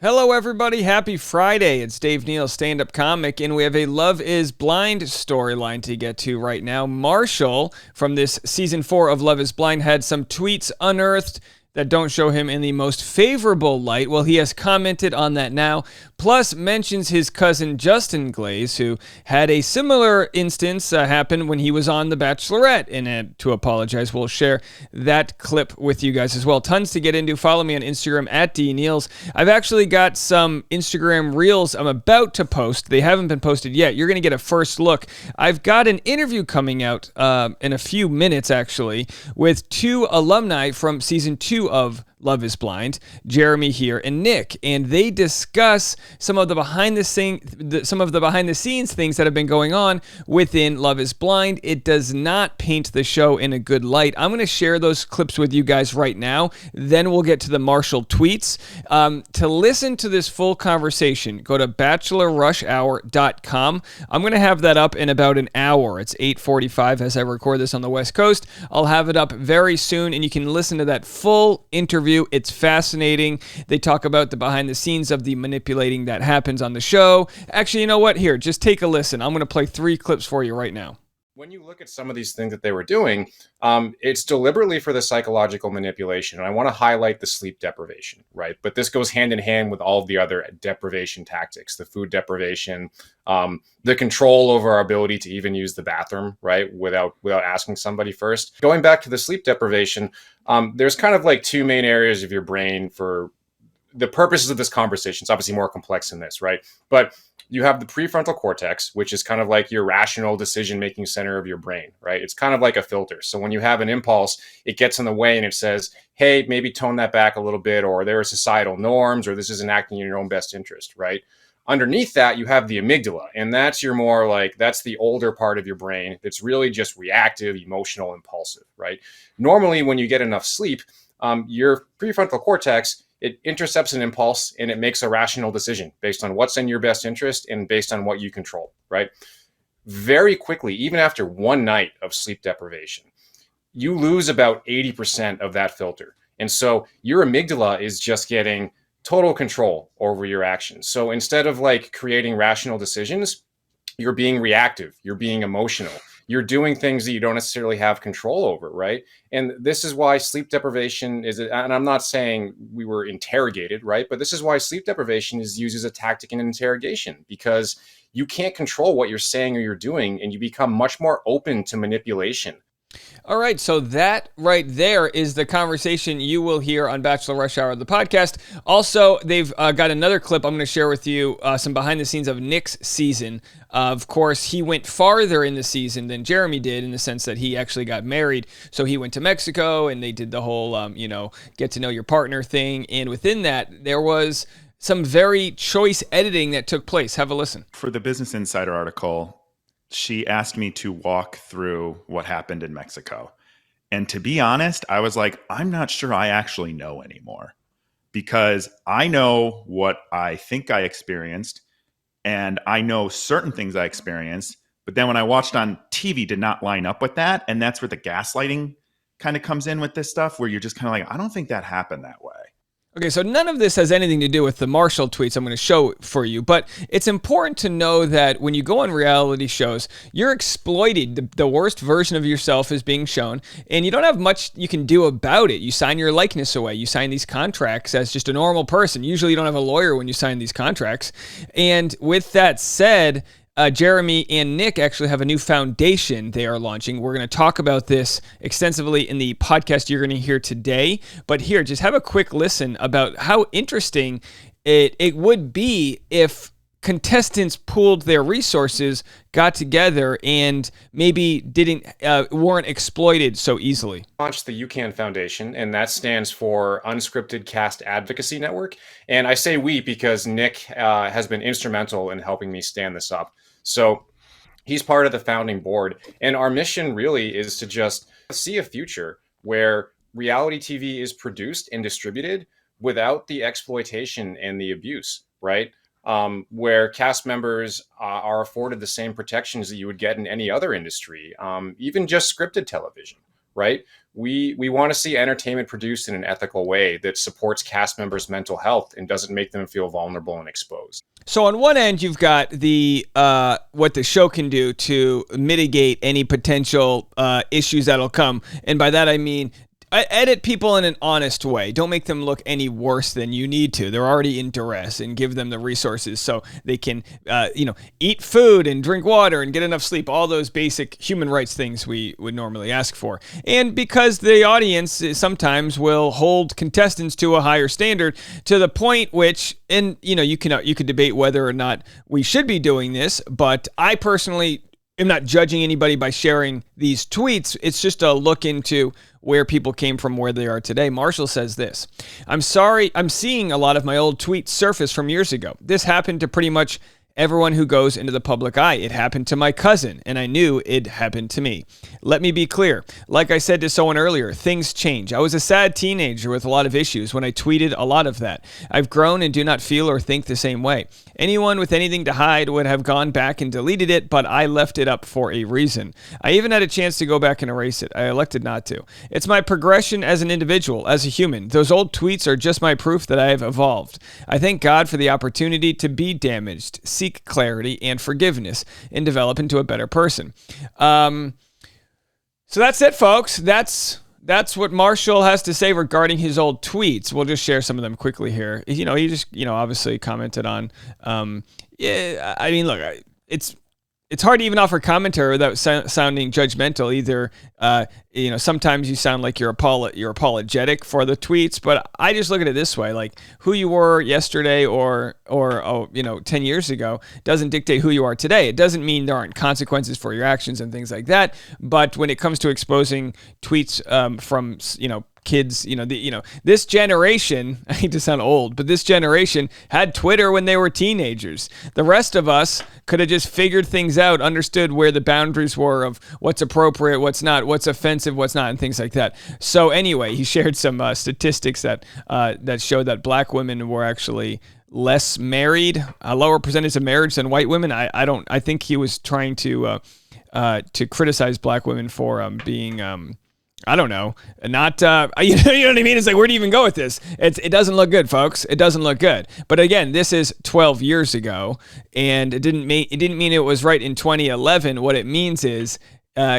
Hello, everybody. Happy Friday. It's Dave Neal, stand-up comic, and we have a Love is Blind storyline to get to right now. Marshall, from this season 4 of Love is Blind, had some tweets unearthed that don't show him in the most favorable light. Well, he has commented on that now, plus mentions his cousin Justin Glaze, who had a similar instance happen when he was on The Bachelorette. And to apologize, we'll share that clip with you guys as well. Tons to get into. Follow me on Instagram at DNeals. I've actually got some Instagram reels I'm about to post. They haven't been posted yet. You're going to get a first look. I've got an interview coming out in a few minutes, actually, with 2 alumni from season 2 of Love is Blind, Jeremy here and Nick, and they discuss some of the behind the scenes things that have been going on within Love is Blind. It does not paint the show in a good light. I'm going to share those clips with you guys right now. Then we'll get to the Marshall tweets. To listen to this full conversation, go to bachelorrushhour.com. I'm going to have that up in about an hour. It's 8:45 as I record this on the West Coast. I'll have it up very soon, and you can listen to that full interview. It's fascinating. They talk about the behind the scenes of the manipulating that happens on the show. Actually, you know what? Here, just take a listen. I'm going to play 3 clips for you right now. When you look at some of these things that they were doing, it's deliberately for the psychological manipulation. And I want to highlight the sleep deprivation, right? But this goes hand in hand with all of the other deprivation tactics, the food deprivation, the control over our ability to even use the bathroom, right? Without asking somebody first. Going back to the sleep deprivation, there's kind of like 2 main areas of your brain for the purposes of this conversation. It's obviously more complex than this, right? But you have the prefrontal cortex, which is kind of like your rational decision-making center of your brain, right? It's kind of like a filter. So when you have an impulse, it gets in the way and it says, hey, maybe tone that back a little bit, or there are societal norms, or this isn't acting in your own best interest, right? Underneath that, you have the amygdala, and that's your more like, that's the older part of your brain. It's really just reactive, emotional, impulsive, right? Normally, when you get enough sleep, your prefrontal cortex, it intercepts an impulse and it makes a rational decision based on what's in your best interest and based on what you control, right? Very quickly, even after 1 night of sleep deprivation, you lose about 80% of that filter. And so your amygdala is just getting total control over your actions. So instead of like creating rational decisions, you're being reactive, you're being emotional, you're doing things that you don't necessarily have control over, right? And this is why sleep deprivation is, and I'm not saying we were interrogated, right? But this is why sleep deprivation is used as a tactic in interrogation, because you can't control what you're saying or you're doing, and you become much more open to manipulation. All right, so that right there is the conversation you will hear on Bachelor Rush Hour, the podcast. Also, they've got another clip I'm going to share with you, some behind the scenes of Nick's season. Of course, he went farther in the season than Jeremy did, in the sense that he actually got married. So he went to Mexico, and they did the whole, get to know your partner thing. And within that, there was some very choice editing that took place. Have a listen. For the Business Insider article, she asked me to walk through what happened in Mexico. And to be honest, I was like, I'm not sure I actually know anymore, because I know what I think I experienced, and I know certain things I experienced, but then when I watched on TV did not line up with that. And that's where the gaslighting kind of comes in with this stuff, where you're just kind of like, I don't think that happened that way. Okay, so none of this has anything to do with the Marshall tweets I'm going to show for you, but it's important to know that when you go on reality shows, you're exploited. The worst version of yourself is being shown, and you don't have much you can do about it. You sign your likeness away. You sign these contracts as just a normal person. Usually you don't have a lawyer when you sign these contracts. And with that said, Jeremy and Nick actually have a new foundation they are launching. We're going to talk about this extensively in the podcast you're going to hear today. But here, just have a quick listen about how interesting it would be if contestants pooled their resources, got together, and maybe weren't exploited so easily. Launched the UCAN Foundation, and that stands for Unscripted Cast Advocacy Network. And I say we because Nick has been instrumental in helping me stand this up. So he's part of the founding board. And our mission really is to just see a future where reality TV is produced and distributed without the exploitation and the abuse, right? Where cast members are afforded the same protections that you would get in any other industry, even just scripted television, right? we want to see entertainment produced in an ethical way that supports cast members' mental health and doesn't make them feel vulnerable and exposed. So on one end, you've got the what the show can do to mitigate any potential issues that'll come, and by that I mean edit people in an honest way. Don't make them look any worse than you need to. They're already in duress, and give them the resources so they can, eat food and drink water and get enough sleep. All those basic human rights things we would normally ask for. And because the audience sometimes will hold contestants to a higher standard, to the point which, and you could debate whether or not we should be doing this, but I personally am not judging anybody by sharing these tweets. It's just a look into where people came from, where they are today. Marshall says this: I'm sorry, I'm seeing a lot of my old tweets surface from years ago. This happened to pretty much everyone who goes into the public eye. It happened to my cousin, and I knew it happened to me. Let me be clear. Like I said to someone earlier, things change. I was a sad teenager with a lot of issues when I tweeted a lot of that. I've grown and do not feel or think the same way. Anyone with anything to hide would have gone back and deleted it, but I left it up for a reason. I even had a chance to go back and erase it. I elected not to. It's my progression as an individual, as a human. Those old tweets are just my proof that I have evolved. I thank God for the opportunity to be damaged, seek clarity and forgiveness, and develop into a better person. So that's it, folks. That's what Marshall has to say regarding his old tweets. We'll just share some of them quickly here. He just, obviously commented on, look, it's hard to even offer commentary without sounding judgmental. Either, sometimes you sound like you're apologetic for the tweets, but I just look at it this way: like, who you were yesterday or 10 years ago doesn't dictate who you are today. It doesn't mean there aren't consequences for your actions and things like that. But when it comes to exposing tweets from kids, this generation, I hate to sound old, but this generation had Twitter when they were teenagers. The rest of us could have just figured things out, understood where the boundaries were of what's appropriate, what's not, what's offensive, what's not, and things like that. So anyway, he shared some statistics that showed that black women were actually less married, a lower percentage of marriage than white women. I think he was trying to criticize black women for being, I don't know, not, you know what I mean? It's like, where do you even go with this? It doesn't look good, folks. It doesn't look good. But again, this is 12 years ago, and it didn't mean it was right in 2011. What it means is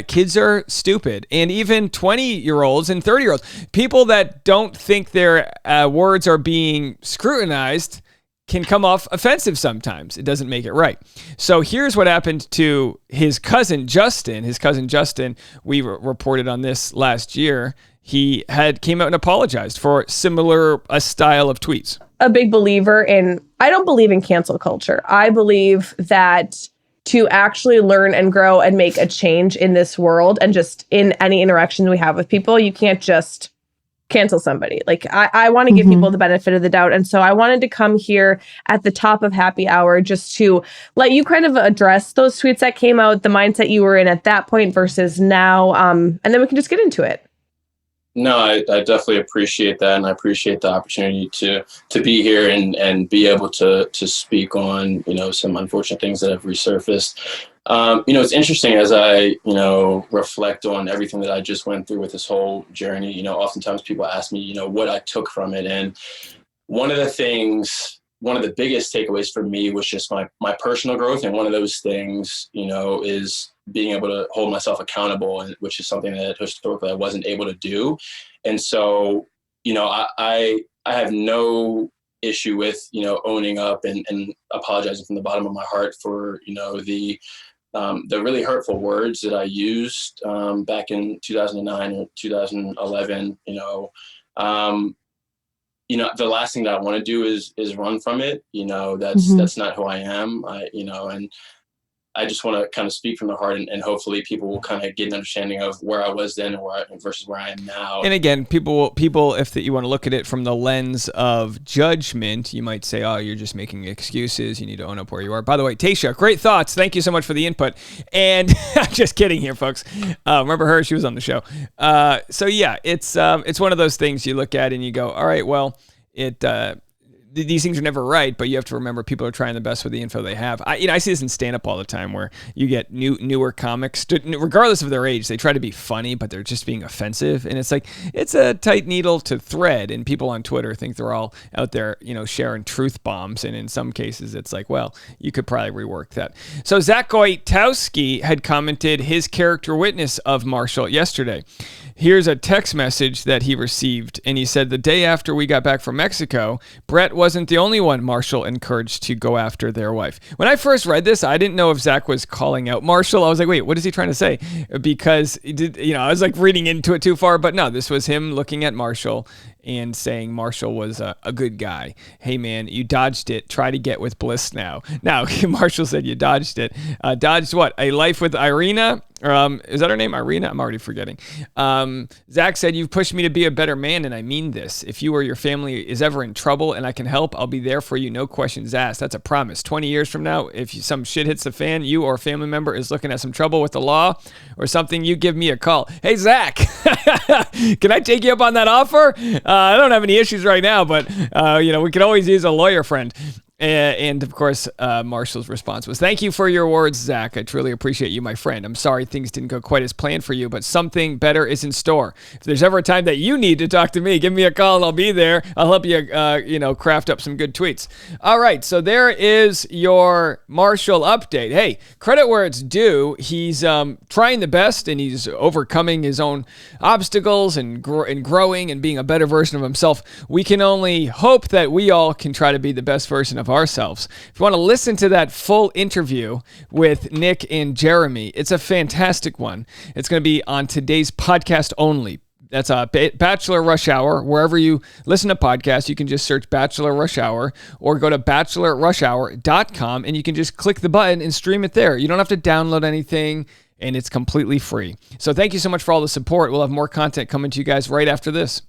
kids are stupid, and even 20-year-olds and 30-year-olds, people that don't think their words are being scrutinized, can come off offensive sometimes. It doesn't make it right. So here's what happened to his cousin Justin. We reported on this last year. He came out and apologized for similar a style of tweets. A big believer in, I don't believe in cancel culture. I believe that to actually learn and grow and make a change in this world and just in any interaction we have with people, you can't just cancel somebody. Like, I want to give people the benefit of the doubt. And so I wanted to come here at the top of happy hour just to let you kind of address those tweets that came out, the mindset you were in at that point versus now. And then we can just get into it. No, I definitely appreciate that. And I appreciate the opportunity to be here and be able to speak on, some unfortunate things that have resurfaced. It's interesting as I, reflect on everything that I just went through with this whole journey. Oftentimes people ask me, what I took from it. And one of the biggest takeaways for me was just my personal growth. And one of those things, is being able to hold myself accountable, and which is something that historically I wasn't able to do. And so, I have no issue with, owning up and apologizing from the bottom of my heart for, the really hurtful words that I used back in 2009 or 2011. The last thing that I want to do is run from it. That's not who I am. And I just want to kind of speak from the heart, and hopefully people will kind of get an understanding of where I was then versus where I am now. And again, people, if you want to look at it from the lens of judgment, you might say, oh, you're just making excuses. You need to own up where you are. By the way, Tasha, great thoughts. Thank you so much for the input. And I'm just kidding here, folks. Remember her? She was on the show. So yeah, it's one of those things you look at and you go, all right, well, these things are never right, but you have to remember people are trying the best with the info they have. I see this in stand-up all the time where you get newer comics, regardless of their age, they try to be funny, but they're just being offensive. And it's like, it's a tight needle to thread. And people on Twitter think they're all out there, sharing truth bombs. And in some cases, it's like, well, you could probably rework that. So Zach Goitowski had commented his character witness of Marshall yesterday. Here's a text message that he received, and he said, the day after we got back from Mexico, Brett wasn't the only one Marshall encouraged to go after their wife. When I first read this, I didn't know if Zach was calling out Marshall. I was like, wait, what is he trying to say? Because, I was like reading into it too far, but no, this was him looking at Marshall and saying Marshall was a good guy. Hey, man, you dodged it. Try to get with Bliss now. Now, Marshall said you dodged it. Dodged what? A life with Irina? Is that her name? Irina? I'm already forgetting. Zach said, you've pushed me to be a better man, and I mean this. If you or your family is ever in trouble and I can help, I'll be there for you. No questions asked. That's a promise. 20 years from now, if some shit hits the fan, you or a family member is looking at some trouble with the law or something, you give me a call. Hey, Zach, can I take you up on that offer? I don't have any issues right now, but, we could always use a lawyer friend. And of course, Marshall's response was, thank you for your words, Zach. I truly appreciate you, my friend. I'm sorry things didn't go quite as planned for you, but something better is in store. If there's ever a time that you need to talk to me, give me a call and I'll be there. I'll help you, craft up some good tweets. All right, so there is your Marshall update. Hey, credit where it's due. He's trying the best, and he's overcoming his own obstacles and growing and being a better version of himself. We can only hope that we all can try to be the best version of ourselves. If you want to listen to that full interview with Nick and Jeremy, it's a fantastic one. It's going to be on today's podcast only. That's a Bachelor Rush Hour. Wherever you listen to podcasts, you can just search Bachelor Rush Hour or go to bachelorrushhour.com and you can just click the button and stream it there. You don't have to download anything, and it's completely free. So thank you so much for all the support. We'll have more content coming to you guys right after this.